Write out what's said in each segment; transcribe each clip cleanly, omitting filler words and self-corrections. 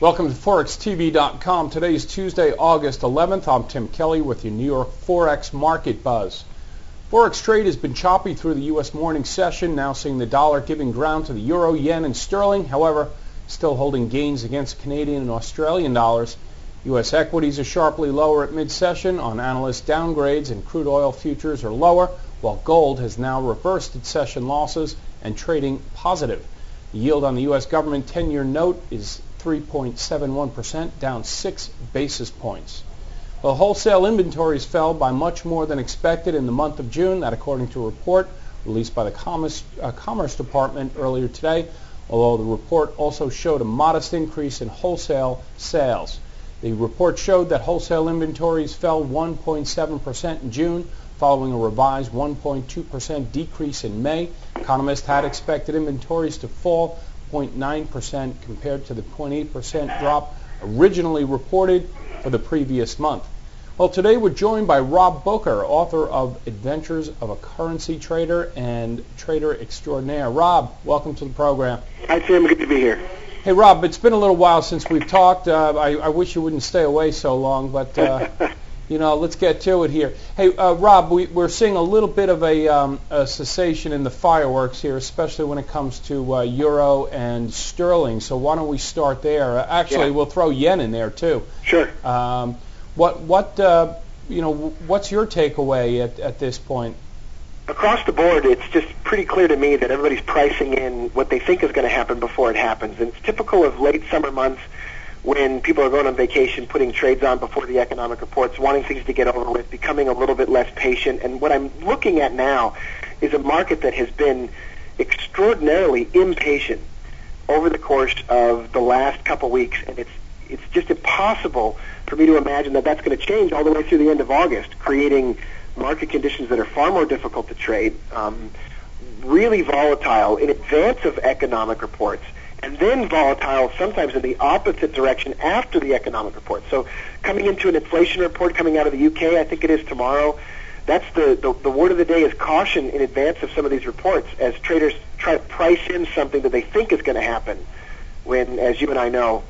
Welcome to ForexTV.com. Today is Tuesday, August 11th. I'm Tim Kelly with your New York Forex Market Buzz. Forex trade has been choppy through the U.S. morning session, now seeing the dollar giving ground to the euro, yen, and sterling. However, still holding gains against Canadian and Australian dollars. U.S. equities are sharply lower at mid-session on analyst downgrades, and crude oil futures are lower, while gold has now reversed its session losses and trading positive. The yield on the U.S. government 10-year note is 3.71%, down 6 basis points. Well, wholesale inventories fell by much more than expected in the month of June, that according to a report released by the Commerce Department earlier today, although the report also showed a modest increase in wholesale sales. The report showed that wholesale inventories fell 1.7% in June, following a revised 1.2% decrease in May. Economists had expected inventories to fall 0.9% compared to the 0.8% drop originally reported for the previous month. Well, today we're joined by Rob Booker, author of Adventures of a Currency Trader and Trader Extraordinaire. Rob, welcome to the program. Hi, Tim. Good to be here. Hey, Rob, it's been a little while since we've talked. I wish you wouldn't stay away so long, but let's get to it here. Hey, Rob, we're seeing a little bit of a cessation in the fireworks here, especially when it comes to euro and sterling. So why don't we start there? Actually, we'll throw yen in there too. Sure. What's your takeaway at this point? Across the board, it's just pretty clear to me that everybody's pricing in what they think is going to happen before it happens. And it's typical of late summer months when people are going on vacation, putting trades on before the economic reports, wanting things to get over with, becoming a little bit less patient. And what I'm looking at now is a market that has been extraordinarily impatient over the course of the last couple weeks, and it's just impossible for me to imagine that that's going to change all the way through the end of August, creating market conditions that are far more difficult to trade, really volatile in advance of economic reports, and then volatile sometimes in the opposite direction after the economic report. So coming into an inflation report coming out of the UK, I think it is tomorrow, that's the word of the day is caution in advance of some of these reports as traders try to price in something that they think is going to happen when, as you and I know,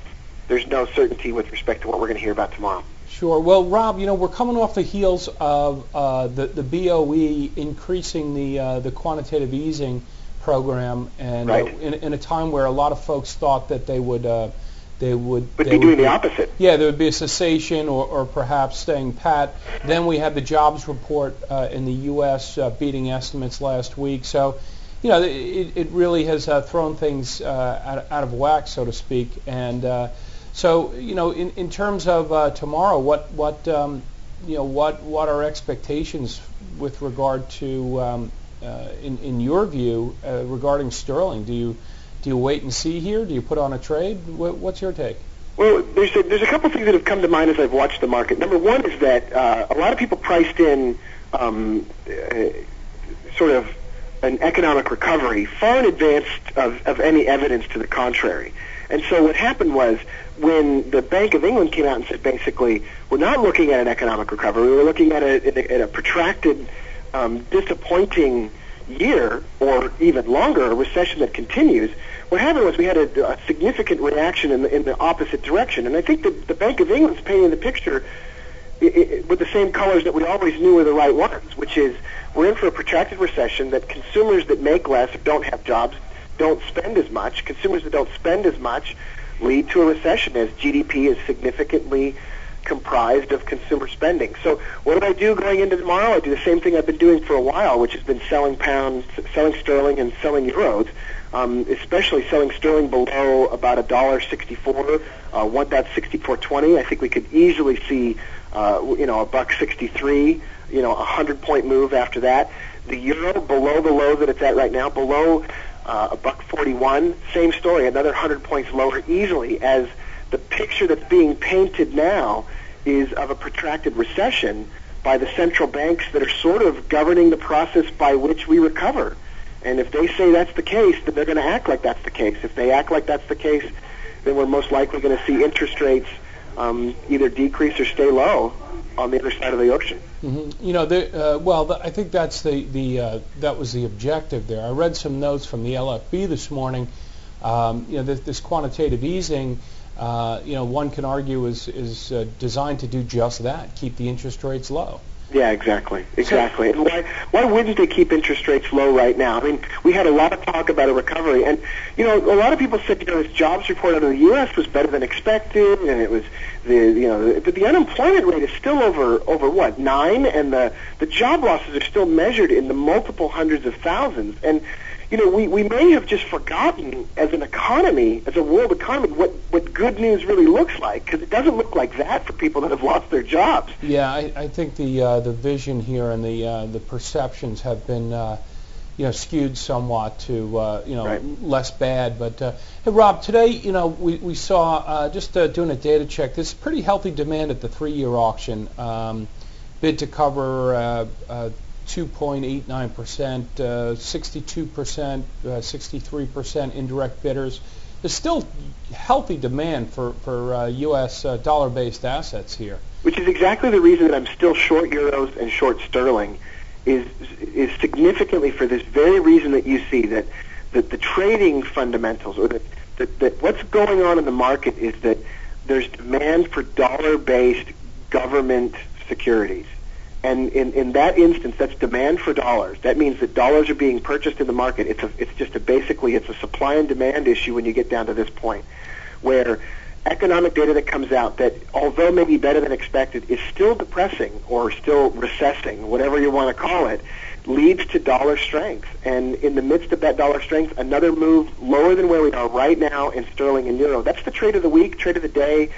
there's no certainty with respect to what we're going to hear about tomorrow. Sure. Well, Rob, we're coming off the heels of the BOE increasing the quantitative easing program, and right. In a time where a lot of folks thought that they would be doing the opposite. Yeah, there would be a cessation or perhaps staying pat. Then we had the jobs report in the U.S. Beating estimates last week. So, it really has thrown things out of whack, so to speak. And so, in terms of tomorrow, what are expectations with regard to, in your view, regarding sterling? Do you wait and see here? Do you put on a trade? What's your take? Well, there's a couple things that have come to mind as I've watched the market. Number one is that a lot of people priced in sort of an economic recovery far in advance of any evidence to the contrary. And so what happened was when the Bank of England came out and said basically we're not looking at an economic recovery, we're looking at a protracted, disappointing year or even longer, a recession that continues, what happened was we had a significant reaction in the opposite direction. And I think the Bank of England's painting the picture with the same colors that we always knew were the right ones, which is we're in for a protracted recession, that consumers that make less, don't have jobs, don't spend as much. Consumers that don't spend as much lead to a recession as GDP is significantly comprised of consumer spending. So what do I do going into tomorrow? I do the same thing I've been doing for a while, which has been selling pounds, selling sterling, and selling euros, especially selling sterling below about $1.64, 1.6420. I think we could easily see, $1.63, a 100-point move after that. The euro below the low that it's at right now, below $1.41. Same story, another 100 points lower easily, as the picture that's being painted now is of a protracted recession by the central banks that are sort of governing the process by which we recover. And if they say that's the case, then they're going to act like that's the case. If they act like that's the case, then we're most likely going to see interest rates either decrease or stay low on the other side of the ocean. Mm-hmm. I think that's that was the objective there. I read some notes from the LFB this morning. This quantitative easing one can argue is designed to do just that, keep the interest rates low. Yeah, exactly. And why wouldn't they keep interest rates low right now? I mean, we had a lot of talk about a recovery, and a lot of people said, this jobs report out of the U.S. was better than expected, and it was but the unemployment rate is still over what, 9, and the job losses are still measured in the multiple hundreds of thousands, and we may have just forgotten as an economy, as a world economy, what good news really looks like, because it doesn't look like that for people that have lost their jobs. Yeah, I think the vision here and the perceptions have been skewed somewhat to right. less bad. But hey, Rob, today we saw just doing a data check. There's pretty healthy demand at the 3-year auction. Bid to cover 2.89%, 62%, 63% indirect bidders. There's still healthy demand for U.S. dollar-based assets here. Which is exactly the reason that I'm still short euros and short sterling, is significantly for this very reason that you see, that the trading fundamentals, or that what's going on in the market is that there's demand for dollar-based government securities. And in that instance, that's demand for dollars. That means that dollars are being purchased in the market. It's basically a supply and demand issue when you get down to this point, where economic data that comes out that, although maybe better than expected, is still depressing or still recessing, whatever you want to call it, leads to dollar strength. And in the midst of that dollar strength, another move lower than where we are right now in sterling and euro. That's the trade of the week, trade of the day.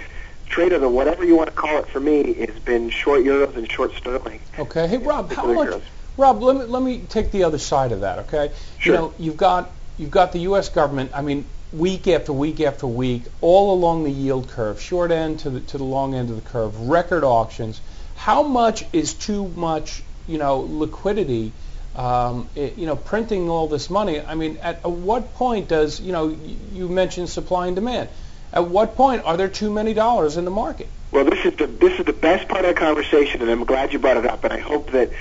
Trade of the whatever you want to call it for me has been short euros and short sterling. Okay. Hey, Rob, how much? Euros. Rob, let me take the other side of that. Okay. Sure. You've got the U.S. government. I mean, week after week after week, all along the yield curve, short end to the long end of the curve, record auctions. How much is too much? Liquidity. Printing all this money. I mean, at what point does you mentioned supply and demand? At what point are there too many dollars in the market? Well, this is the best part of the conversation, and I'm glad you brought it up. And I hope that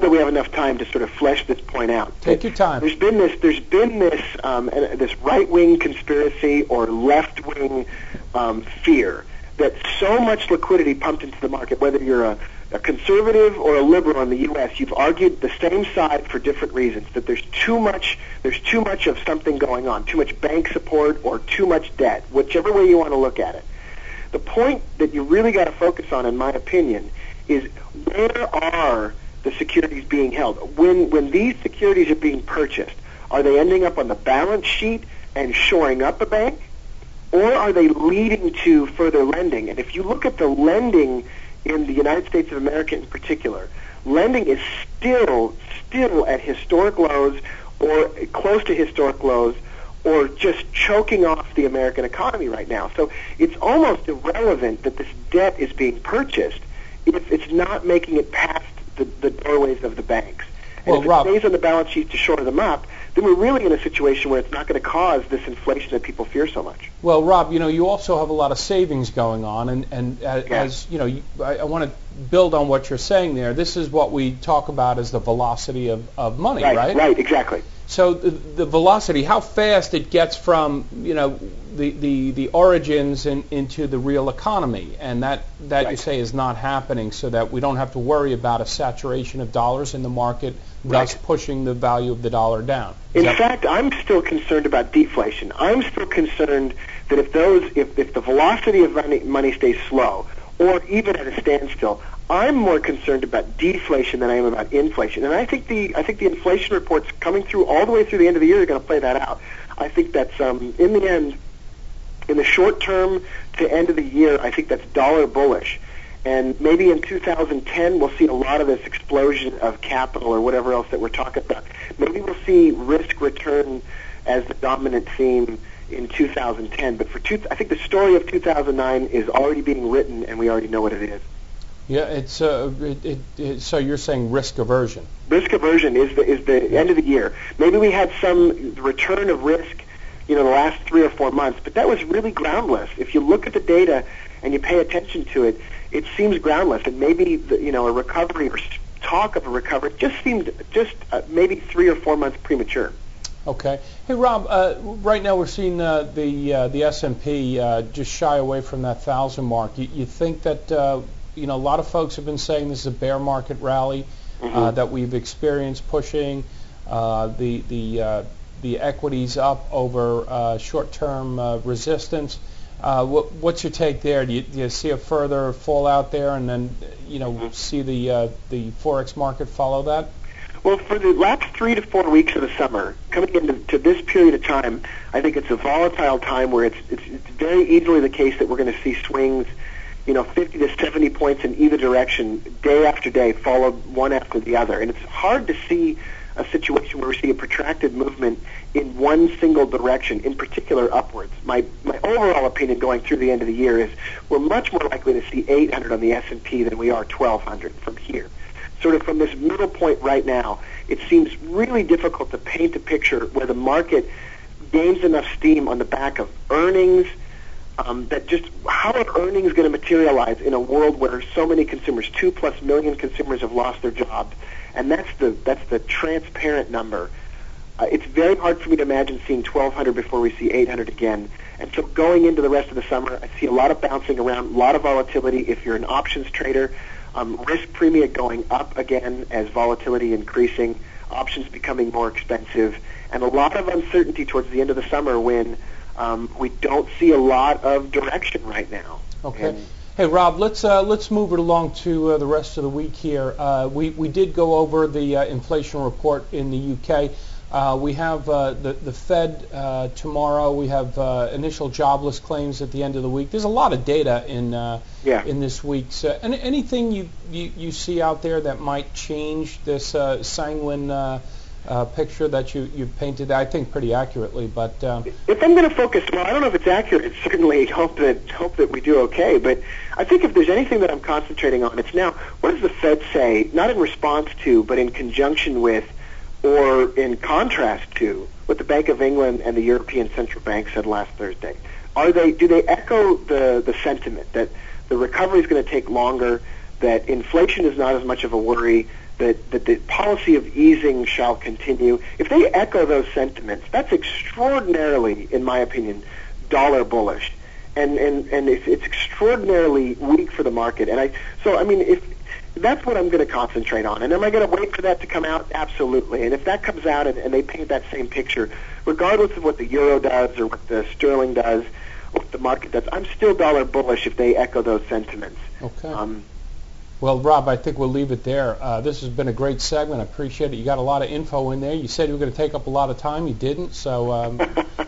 we have enough time to sort of flesh this point out. Take your time. There's been this right-wing conspiracy or left-wing fear that so much liquidity pumped into the market, whether you're a conservative or a liberal in the U.S., you've argued the same side for different reasons, that there's too much of something going on, too much bank support or too much debt, whichever way you want to look at it. The point that you really got to focus on, in my opinion, is where are the securities being held? When these securities are being purchased, are they ending up on the balance sheet and shoring up a bank? Or are they leading to further lending? And if you look at the lending in the United States of America in particular, lending is still at historic lows or close to historic lows, or just choking off the American economy right now. So it's almost irrelevant that this debt is being purchased if it's not making it past the doorways of the banks. And if it stays on the balance sheet to shore them up, then we're really in a situation where it's not going to cause this inflation that people fear so much. Well, Rob, you also have a lot of savings going on, and as I want to build on what you're saying there. This is what we talk about as the velocity of money, right? Right, exactly. So the velocity, how fast it gets from the origins into the real economy, and that right. You say is not happening, so that we don't have to worry about a saturation of dollars in the market, thus pushing the value of the dollar down. In fact, I'm still concerned about deflation. I'm still concerned that if the velocity of money stays slow, or even at a standstill, I'm more concerned about deflation than I am about inflation. And I think the inflation reports coming through all the way through the end of the year are going to play that out. I think that's in the end, in the short term to end of the year, I think that's dollar bullish. And maybe in 2010 we'll see a lot of this explosion of capital or whatever else that we're talking about. Maybe we'll see risk return as the dominant theme in 2010. But I think the story of 2009 is already being written, and we already know what it is. Yeah, it's so you're saying risk aversion. Risk aversion is the end of the year. Maybe we had some return of risk, the last 3 or 4 months, but that was really groundless. If you look at the data and you pay attention to it, it seems groundless. And maybe a recovery or talk of a recovery just seemed maybe 3 or 4 months premature. Okay. Hey, Rob, right now we're seeing the S&P just shy away from that 1,000 mark. You think that, a lot of folks have been saying this is a bear market rally that we've experienced pushing the equities up over short-term resistance. What's your take there? Do you see a further fallout there and then, see the Forex market follow that? Well, for the last 3 to 4 weeks of the summer, coming into this period of time, I think it's a volatile time where it's very easily the case that we're going to see swings, 50 to 70 points in either direction, day after day, followed one after the other. And it's hard to see a situation where we see a protracted movement in one single direction, in particular upwards. My overall opinion going through the end of the year is we're much more likely to see 800 on the S&P than we are 1,200 from here. Sort of from this middle point right now, it seems really difficult to paint a picture where the market gains enough steam on the back of earnings, that just how are earnings going to materialize in a world where so many consumers, 2+ million consumers have lost their jobs, and that's the transparent number. It's very hard for me to imagine seeing 1,200 before we see 800 again. And so going into the rest of the summer, I see a lot of bouncing around, a lot of volatility. If you're an options trader, risk premium going up again as volatility increasing, options becoming more expensive, and a lot of uncertainty towards the end of the summer when we don't see a lot of direction right now. Okay. And hey, Rob, let's move it along to the rest of the week here. We did go over the inflation report in the UK. We have the Fed tomorrow. We have initial jobless claims at the end of the week. There's a lot of data in this week's. Anything you see out there that might change this sanguine picture that you painted, I think, pretty accurately. But if I'm going to focus, well, I don't know if it's accurate. Certainly hope that we do okay. But I think if there's anything that I'm concentrating on, it's now what does the Fed say, not in response to, but in conjunction with, or in contrast to what the Bank of England and the European Central Bank said last Thursday. Do they echo the sentiment that the recovery is going to take longer, that inflation is not as much of a worry, that the policy of easing shall continue? If they echo those sentiments, that's extraordinarily, in my opinion, dollar bullish, and it's extraordinarily weak for the market. And if that's what I'm going to concentrate on. And am I going to wait for that to come out? Absolutely. And if that comes out and they paint that same picture, regardless of what the euro does or what the sterling does or what the market does, I'm still dollar bullish if they echo those sentiments. Okay. Well, Rob, I think we'll leave it there. This has been a great segment. I appreciate it. You got a lot of info in there. You said you were going to take up a lot of time. You didn't. So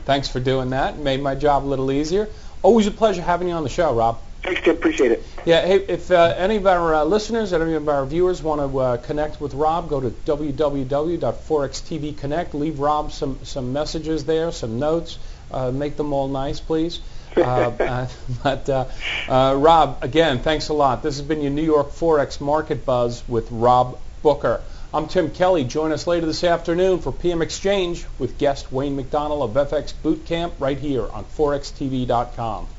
thanks for doing that. It made my job a little easier. Always a pleasure having you on the show, Rob. Thanks, Tim. Appreciate it. Yeah, hey, if any of our listeners, any of our viewers want to connect with Rob, go to www.forextvconnect. Leave Rob some messages there, some notes. Make them all nice, please. Rob, again, thanks a lot. This has been your New York Forex Market Buzz with Rob Booker. I'm Tim Kelly. Join us later this afternoon for PM Exchange with guest Wayne McDonald of FX Boot Camp right here on forextv.com.